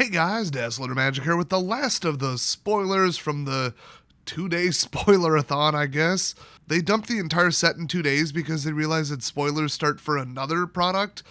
Hey guys, Dazzler Magic here with the last of the spoilers from the 2-day spoiler-a-thon, I guess. They dumped the entire set in 2 days because they realized that spoilers start for another product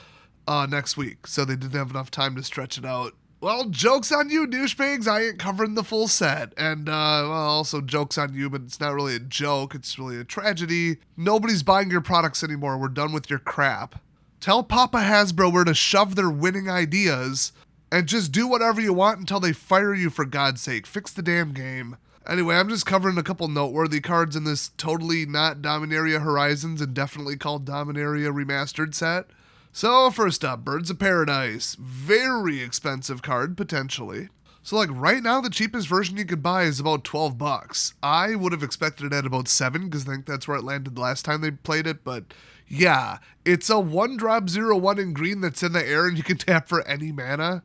next week, so they didn't have enough time to stretch it out. Well, joke's on you, douchebags. I ain't covering the full set. And, also joke's on you, but it's not really a joke. It's really a tragedy. Nobody's buying your products anymore. We're done with your crap. Tell Papa Hasbro where to shove their winning ideas and just do whatever you want until they fire you, for God's sake. Fix the damn game. Anyway, I'm just covering a couple noteworthy cards in this totally not Dominaria Horizons and definitely called Dominaria Remastered set. So, first up, Birds of Paradise. Very expensive card, potentially. So, like, right now, the cheapest version you could buy is about $12. I would have expected it at about $7, because I think that's where it landed the last time they played it, but yeah. It's a 1-drop 0/1 in green that's in the air, and you can tap for any mana.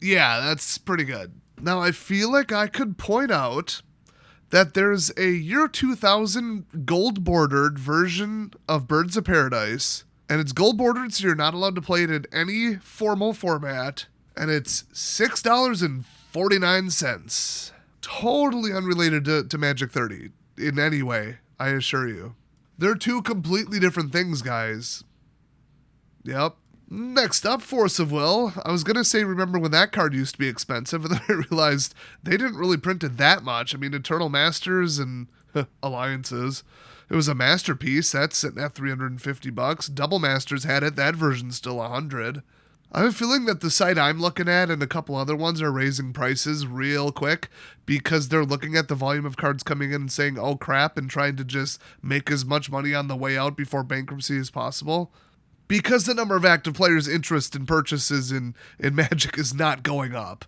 Yeah, that's pretty good. Now, I feel like I could point out that there's a year 2000 gold-bordered version of Birds of Paradise, and it's gold-bordered, so you're not allowed to play it in any formal format, and it's $6.49. Totally unrelated to Magic 30 in any way, I assure you. They're two completely different things, guys. Yep. Next up, Force of Will. I was going to say, remember when that card used to be expensive, and then I realized they didn't really print it that much. I mean, Eternal Masters and Alliances. It was a masterpiece. That's sitting at $350. Double Masters had it. That version's still $100. I have a feeling that the site I'm looking at and a couple other ones are raising prices real quick because they're looking at the volume of cards coming in and saying, oh crap, and trying to just make as much money on the way out before bankruptcy as possible. Because the number of active players' interest in purchases in Magic is not going up.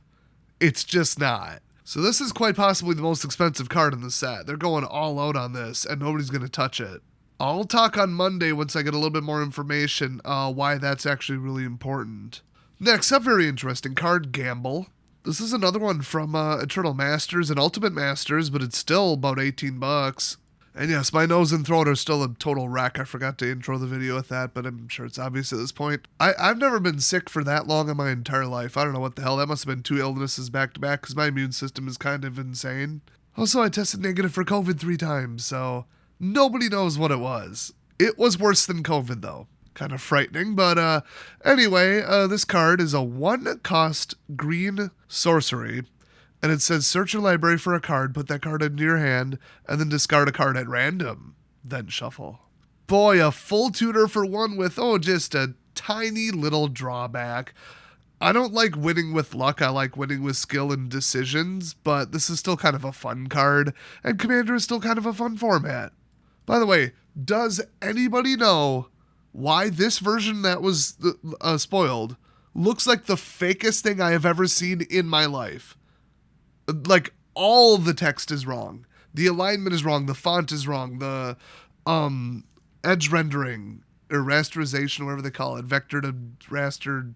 It's just not. So this is quite possibly the most expensive card in the set. They're going all out on this, and nobody's going to touch it. I'll talk on Monday once I get a little bit more information why that's actually really important. Next up, very interesting card, Gamble. This is another one from Eternal Masters and Ultimate Masters, but it's still about $18. And yes, my nose and throat are still a total wreck. I forgot to intro the video with that, but I'm sure it's obvious at this point. I've never been sick for that long in my entire life. I don't know what the hell. That must have been 2 illnesses back to back because my immune system is kind of insane. Also, I tested negative for COVID 3 times, so nobody knows what it was. It was worse than COVID, though. Kind of frightening, but anyway, this card is a 1-cost green sorcery. And it says, search your library for a card, put that card into your hand, and then discard a card at random. Then shuffle. Boy, a full tutor for one with, just a tiny little drawback. I don't like winning with luck, I like winning with skill and decisions, but this is still kind of a fun card, and Commander is still kind of a fun format. By the way, does anybody know why this version that was spoiled looks like the fakest thing I have ever seen in my life? Like, all the text is wrong. The alignment is wrong. The font is wrong. The edge rendering or rasterization, whatever they call it, vector to raster.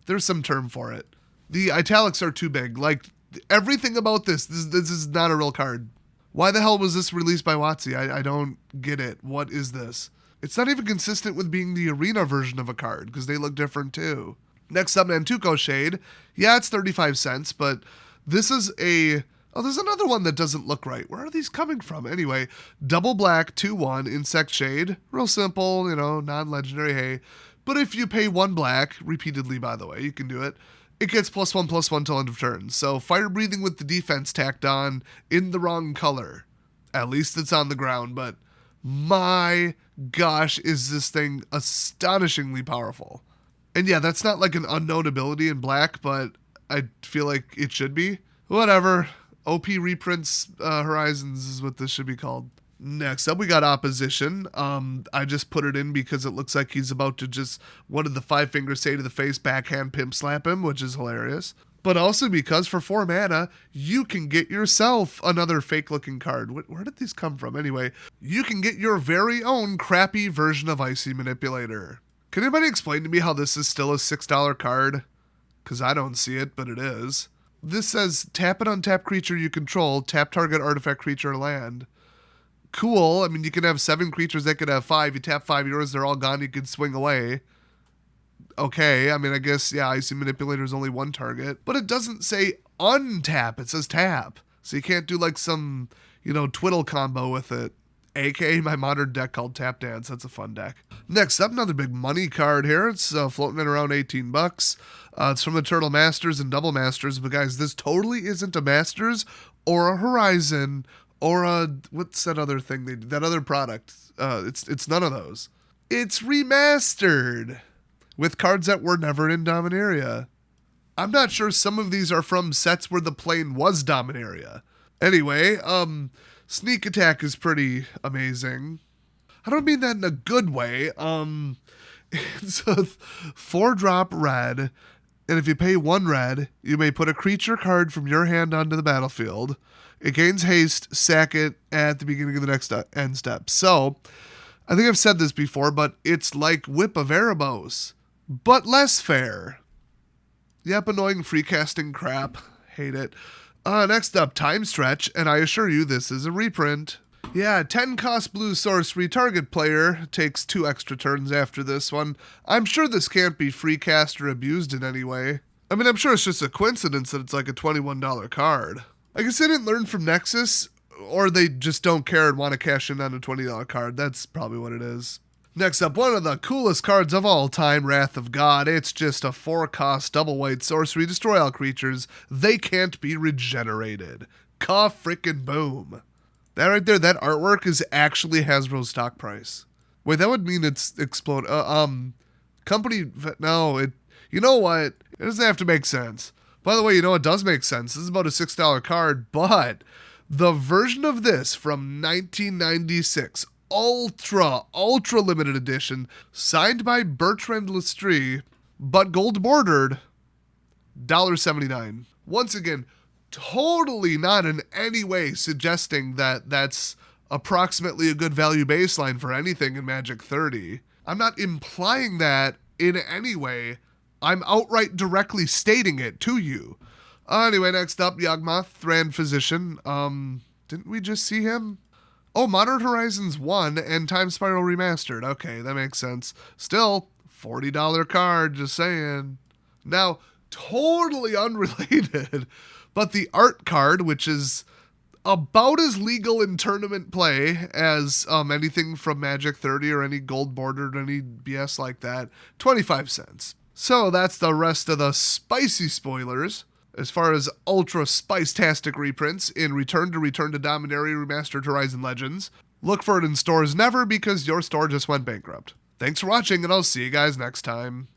There's some term for it. The italics are too big. Like, everything about this is not a real card. Why the hell was this released by WotC? I don't get it. What is this? It's not even consistent with being the arena version of a card because they look different too. Next up, Nantuko Shade. Yeah, it's 35 cents, but this is there's another one that doesn't look right. Where are these coming from? Anyway, double black, 2/1, Insect Shade. Real simple, non-legendary, hey. But if you pay 1 black, repeatedly by the way, you can do it, it gets +1/+1 till end of turn. So fire breathing with the defense tacked on in the wrong color. At least it's on the ground, but my gosh, is this thing astonishingly powerful. And yeah, that's not like an unknown ability in black, but I feel like it should be. Whatever. OP reprints Horizons is what this should be called. Next up, we got Opposition. I just put it in because it looks like he's about to just, what did the 5 fingers say to the face, backhand pimp slap him, which is hilarious. But also because for 4 mana, you can get yourself another fake-looking card. Where did these come from? Anyway, you can get your very own crappy version of Icy Manipulator. Can anybody explain to me how this is still a $6 card? Because I don't see it, but it is. This says, tap an untapped creature you control, tap target artifact, creature, or land. Cool. I mean, you can have 7 creatures, they could have 5. You tap 5 yours, they're all gone, you can swing away. okay. I mean, I guess, yeah, Icy Manipulator is only one target, but it doesn't say untap. It says tap. So you can't do like some, twiddle combo with it. AKA my modern deck called Tap Dance. That's a fun deck. Next up, another big money card here. It's floating at around $18. It's from the Turtle Masters and Double Masters. But guys, this totally isn't a Masters or a Horizon or a, what's that other thing they do? That other product. It's none of those. It's remastered with cards that were never in Dominaria. I'm not sure some of these are from sets where the plane was Dominaria. Anyway, Sneak Attack is pretty amazing. I don't mean that in a good way. It's a 4-drop red, and if you pay 1 red, you may put a creature card from your hand onto the battlefield. It gains haste, sack it at the beginning of the next end step. So, I think I've said this before, but it's like Whip of Erebos, but less fair. Yep, annoying free casting crap. Hate it. Next up, Time Stretch, and I assure you this is a reprint. Yeah, 10 cost blue sorcery. Target player takes 2 extra turns after this one. I'm sure this can't be free cast or abused in any way. I mean, I'm sure it's just a coincidence that it's like a $21 card. I guess they didn't learn from Nexus, or they just don't care and want to cash in on a $20 card. That's probably what it is. Next up, one of the coolest cards of all time, Wrath of God. It's just a 4-cost double white sorcery. Destroy all creatures. They can't be regenerated. Ka-frickin-boom. That right there, that artwork is actually Hasbro's stock price. Wait, that would mean it's explode. You know what? It doesn't have to make sense. By the way, it does make sense. This is about a $6 card, but the version of this from 1996, ultra limited edition, signed by Bertrand Lestrie, but gold bordered, $1.79. Once again, totally not in any way suggesting that that's approximately a good value baseline for anything in Magic 30. I'm not implying that in any way. I'm outright directly stating it to you. Anyway, next up, Yawgmoth, Thran Physician. Didn't we just see him? Oh, Modern Horizons 1 and Time Spiral Remastered. Okay, that makes sense. Still, $40 card, just saying. Now, totally unrelated, but the art card, which is about as legal in tournament play as anything from Magic 30 or any gold bordered, any BS like that, 25 cents. So that's the rest of the spicy spoilers. As far as ultra spice-tastic reprints in Return to Dominaria Remastered Horizon Legends, look for it in stores never because your store just went bankrupt. Thanks for watching, and I'll see you guys next time.